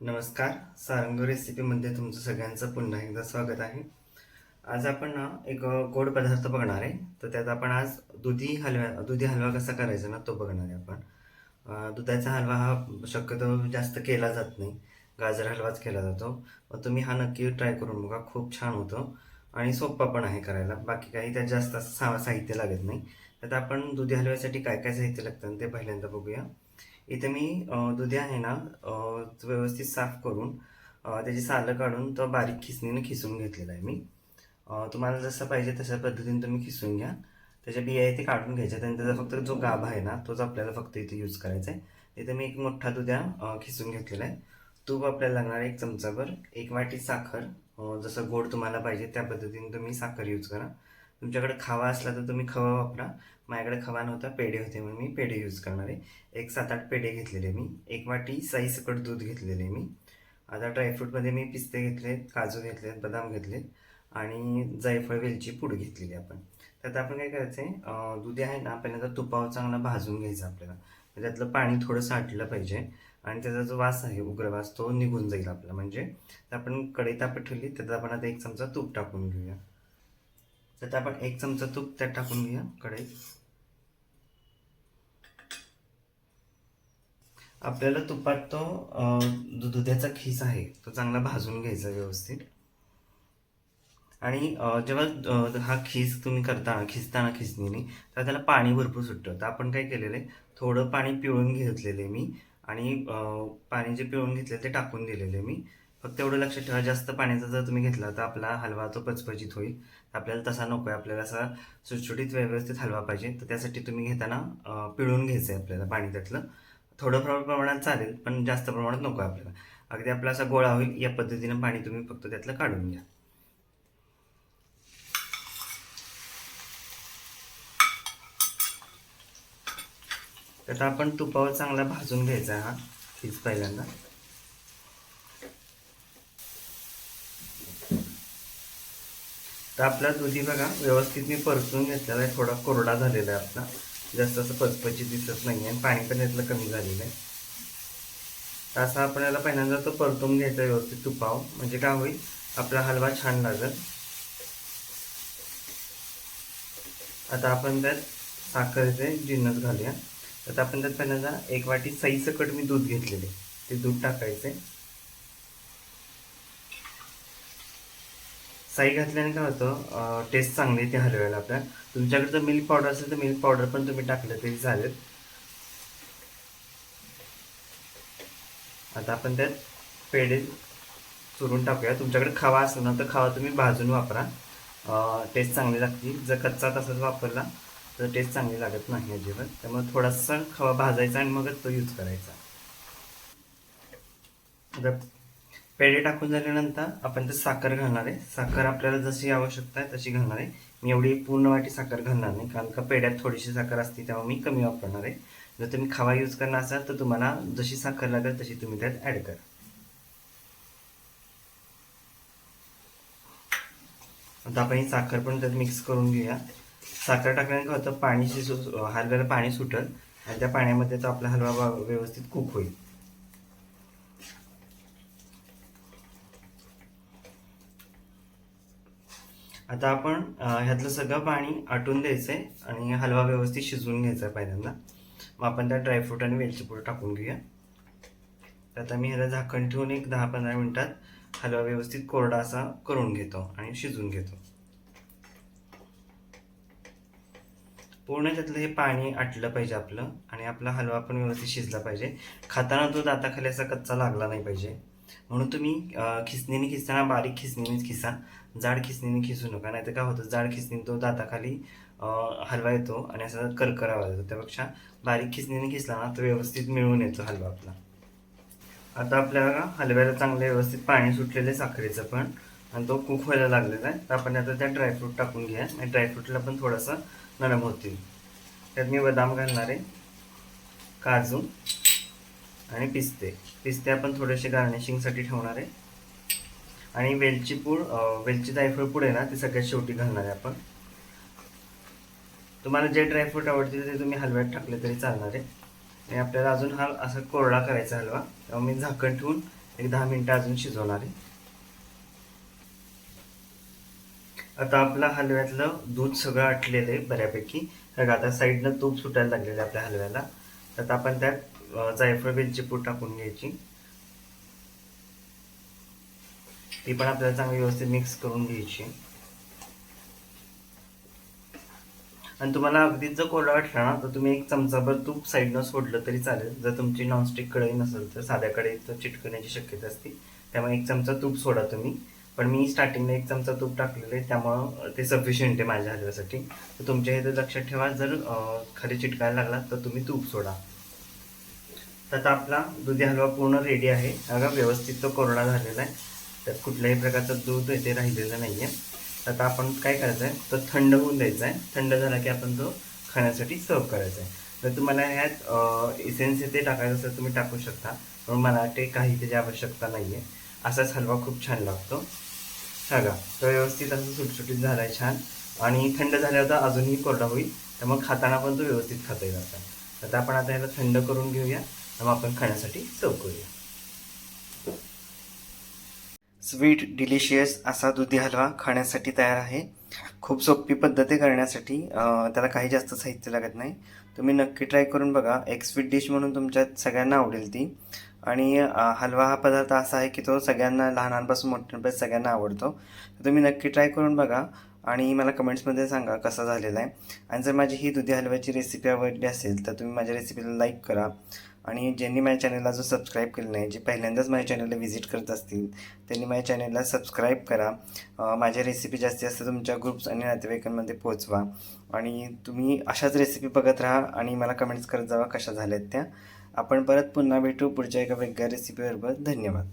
नमस्कार. सारंग रेसिपीमध्ये तुमचं सगळ्यांचं पुन्हा एकदा स्वागत आहे. आज आपण ना एक गोड पदार्थ बघणार आहे. तर त्यात आपण आज दुधी हलवा कसा करायचा ना तो बघणार आहे आपण. दुधाचा हलवा हा शक्यतो जास्त केला जात नाही. गाजर हलवाच केला जातो. तुम्ही हा नक्की ट्राय करून बघा. खूप छान होतो आणि सोप्पा पण आहे करायला. बाकी काही त्यात जास्त असं साहित्य लागत नाही. तर आपण दुधी हलव्यासाठी काय काय साहित्य लागतं ते पहिल्यांदा बघूया. इथे मी दुधी आहे ना व्यवस्थित साफ करून त्याची सालं काढून तो बारीक खिसणीने खिसून घेतलेला आहे मी. तुम्हाला जसं पाहिजे तशा पद्धतीने तुम्ही खिसून घ्या. त्याच्या बिया आहे ते काढून घ्यायच्या आणि त्याचा फक्त जो गाभा आहे ना तोच आपल्याला फक्त इथे यूज करायचा आहे. इथे मी एक मोठा दुध्या खिसून घेतलेला आहे. तूप आपल्याला लागणार आहे 1 चमचाभर, 1 वाटी साखर, जसं गोड तुम्हाला पाहिजे त्या पद्धतीने तुम्ही साखर यूज करा. तुमच्याकडे खवा असला तर तुम्ही खवा वापरा. माझ्याकडे खवा नव्हता, पेढे होते म्हणून मी पेढे यूज करणार आहे. एक 7-8 पेढे घेतलेले मी. 1 वाटी साईसकट दूध घेतलेले मी. आता ड्रायफ्रूटमध्ये मी पिस्ते घेतलेत, काजू घेतलेत, बदाम घेतलेत आणि जायफळ वेलची पूड घेतलेली आपण. त्यात आपण काय करायचं आहे, दूध आहे ना पहिल्यांदा तुपावर चांगला भाजून घ्यायचं आपल्याला. त्यातलं पाणी थोडं साठलं पाहिजे आणि त्याचा जो वास आहे उग्रवास तो निघून जाईल आपला. म्हणजे आपण कढई तापत ठेवली त्यात आपण आता 1 चमचा तूप टाकून घेऊया. त्यात आपण 1 चमचा तूप त्यात टाकून घेऊया कढईत. आपल्याला तुपात तो दुधाचा खीस आहे तो चांगला भाजून घ्यायचा व्यवस्थित. आणि जेव्हा हा खीस तुम्ही खिसताना खिसणीने तर त्याला पाणी भरपूर सुटतं. तर आपण काय केलेलं आहे, थोडं पाणी पिळून घेतलेलं आहे मी आणि पाणी जे पिळून घेतलं ते टाकून दिलेलं आहे मी. फक्त एवढं लक्षात ठेवा, जास्त पाण्याचा जर तुम्ही घेतला तर आपला हलवा तो पचपचीत होईल. आपल्याला तसा नको आहे, आपल्याला असा सुटसुटीत व्यवस्थित हलवा पाहिजे. तर त्यासाठी तुम्ही घेताना पिळून घ्यायचं आहे आपल्याला पाणी त्यातलं. थोडं प्रमाणात चालेल पण जास्त प्रमाणात नको आहे आपल्याला. अगदी आपला असा गोळा होईल या पद्धतीनं पाणी तुम्ही फक्त त्यातलं काढून घ्या. तर आपण तुपावर चांगला भाजून घ्यायचा हा खीस पहिल्यांदा. तर आपला दुधी बघा व्यवस्थित मी परतून घेतलेला आहे. थोडा कोरडा झालेला आहे आपला, जास्त असं पचपची दिसत नाही आणि पाणी पण यातलं कमी झालेलं आहे. तर असा आपल्याला पहिल्यांदा तो परतून घ्यायचा व्यवस्थित तुपावर, म्हणजे काय होईल आपला हलवा छान लागेल. आता आपण त्यात साखरेचे जिन्नस घालूया. तर आपण त्यात पहिल्यांदा 1 वाटी सईसकट मी दूध घेतलेले ते दूध टाकायचे. साई घातल्याने काय होतं, टेस्ट चांगली येते हलव्याला आपल्या. तुमच्याकडे जर मिल्क पावडर असेल तर मिल्क पावडर पण तुम्ही टाकलं तरी चालेल. आता आपण त्यात पेढे चुरून टाकूया. तुमच्याकडे खवा असेल ना तर खवा तुम्ही भाजून वापरा, टेस्ट चांगली लागते. जर कच्चा तसाच वापरला तर टेस्ट चांगली लागत नाही अजिबात. त्यामुळे थोडासा खवा भाजायचा आणि मगच तो यूज करायचा. आता पेढे टाकून झाल्यानंतर आपण त्यात साखर घालणार आहे. साखर आपल्याला जशी आवश्यकता आहे तशी घालणार आहे. मी एवढी पूर्ण वाटी साखर घालणार नाही, कारण का पेढ्यात थोडीशी साखर असते त्यामुळे मी कमी वापरणार आहे. जर तुम्ही खवा यूज करणार असाल तर तुम्हाला जशी साखर लागेल तशी तुम्ही त्यात ॲड करा. आता आपण ही साखर पण त्यात मिक्स करून घेऊया. साखर टाकल्याने काय होतं, हलव्याला पाणी सुटल आणि त्या पाण्यामध्ये तो आपला हलवा व्यवस्थित कुक होईल. आता आपण ह्यातलं सगळं पाणी आटून द्यायचं आहे आणि हलवा व्यवस्थित शिजवून घ्यायचा आहे पहिल्यांदा. मग आपण त्यात ड्रायफ्रूट आणि वेलची पूड टाकून घेऊया. तर आता मी ह्याला झाकण ठेवून एक 10-15 मिनिटात हलवा व्यवस्थित कोरडा असा करून घेतो आणि शिजवून घेतो. पूर्ण त्यातलं हे पाणी आटलं पाहिजे आपलं आणि आपला हलवा पण व्यवस्थित शिजला पाहिजे. खाताना तो दाताखाली असा कच्चा लागला नाही पाहिजे. म्हणून तुम्ही खिसणीने खिसताना बारीक खिसणीनेच खिसा, जाड खिसणीने खिसू नका. नाहीतर काय होतं, जाड खिसणीने तो दाताखाली हलवा येतो आणि असा करकर आवाज येतो. त्यापेक्षा बारीक खिसणीने खिसला ना तो व्यवस्थित मिळून येतो हलवा आपला. आता आपल्याला हलव्याला चांगलं व्यवस्थित पाणी सुटलेलं आहे साखरेचं पण आणि तो कुक व्हायला लागलेला आहे. तर आपण आता त्यात ड्रायफ्रूट टाकून घ्या आणि ड्रायफ्रूटला पण थोडासा नरम होतील. त्यात मी बदाम घालणार आहे, काजू आणि पिस्ते. पिस्ते आपण थोडेसे गार्निशिंगसाठी ठेवणार आहे आणि वेलची जायफळ पूड आहे ना ते सगळ्यात शेवटी घालणार आहे आपण. तुम्हाला जे ड्रायफ्रूट आवडतील ते तुम्ही हलव्यात टाकले तरी चालणार आहे. आणि आपल्याला अजून हा असा कोरडा करायचा हलवा, तेव्हा मी झाकण ठेवून एक 10 मिनिटं अजून शिजवणार आहे. आता आपला हलव्यातलं दूध सगळं आटलेलं आहे बऱ्यापैकी. बघा आता साईडनं तूप सुटायला लागलेलं आहे आपल्या हलव्याला. तर आता आपण त्यात जायफळ वेलची पूड टाकून घ्यायची. ती पण आपल्याला चांगली व्यवस्थित मिक्स करून घ्यायची. आणि तुम्हाला अगदीच जर कोरडा वाटला ना तर तुम्ही एक चमचाभर तूप साईडनं सोडलं तरी चालेल. जर तुमची नॉनस्टिक कढई नसेल तर साध्या कढईत चिटकण्याची शक्यता असते. त्यामुळे एक चमचा तूप सोडा तुम्ही. पण मी स्टार्टिंगला एक चमचा तूप टाकलेलं आहे त्यामुळं ते सफिशियंट आहे माझ्या हलव्यासाठी. तर तुमच्या इथे लक्षात ठेवा, जर खाली चिटकायला लागला तर तुम्ही तूप सोडा. तर आता आपला दुधी हलवा पूर्ण रेडी आहे. अगं व्यवस्थित तो कोरडा झालेला आहे. त्यात कुठल्याही प्रकारचं दूध इथे राहिलेलं नाही आहे. आता आपण काय करायचं आहे, तो थंड होऊन द्यायचा आहे. थंड झाला की आपण तो खाण्यासाठी सर्व करायचा आहे. तर तुम्हाला ह्यात इसेन्स ते टाकायचं असेल तुम्ही टाकू शकता, पण मला ते काही त्याची आवश्यकता नाही आहे. असाच हलवा खूप छान लागतो. बघा तो व्यवस्थित असं सुटसुटीत झाला आहे छान. आणि थंड झाल्यावर तर अजूनही कोरडा होईल, त्यामुळे खाताना पण तो व्यवस्थित खाता येईल. आता आपण आता याला थंड करून घेऊया, मग आपण खाण्यासाठी सर्व करूया. स्वीट डिलिशियस असा दुधी हलवा खाण्यासाठी तयार आहे. खूप सोपी पद्धत आहे करण्यासाठी. त्याला काही जास्त साहित्य लागत नाही. तुम्ही नक्की ट्राय करून बघा. एक स्वीट डिश म्हणून तुमच्यात सगळ्यांना आवडेल ती. आणि हलवा हा पदार्थ असा आहे की तो सगळ्यांना, लहानांपासून मोठ्यांपर्यंत सगळ्यांना आवडतो. तर तुम्ही नक्की ट्राय करून बघा आणि मला कमेंट्समध्ये सांगा कसा झालेला आहे. आणि जर माझी ही दुधी हलव्याची रेसिपी आवडली असेल तर तुम्ही माझ्या रेसिपीला लाईक करा. आणि ज्यांनी माझ्या चॅनलला जो सबस्क्राईब केलं नाही, जे पहिल्यांदाच माझ्या चॅनलला व्हिजिट करत असतील, त्यांनी माझ्या चॅनलला सबस्क्राईब करा. माझ्या रेसिपी जास्तीत जास्त तुमच्या ग्रुप्स आणि नातेवाईकांमध्ये पोहोचवा. आणि तुम्ही अशाच रेसिपी बघत राहा आणि मला कमेंट्स करत जावा कशा झाल्यात त्या. आपण परत पुन्हा भेटू पुढच्या एका वेगळ्या रेसिपीबरोबर. धन्यवाद.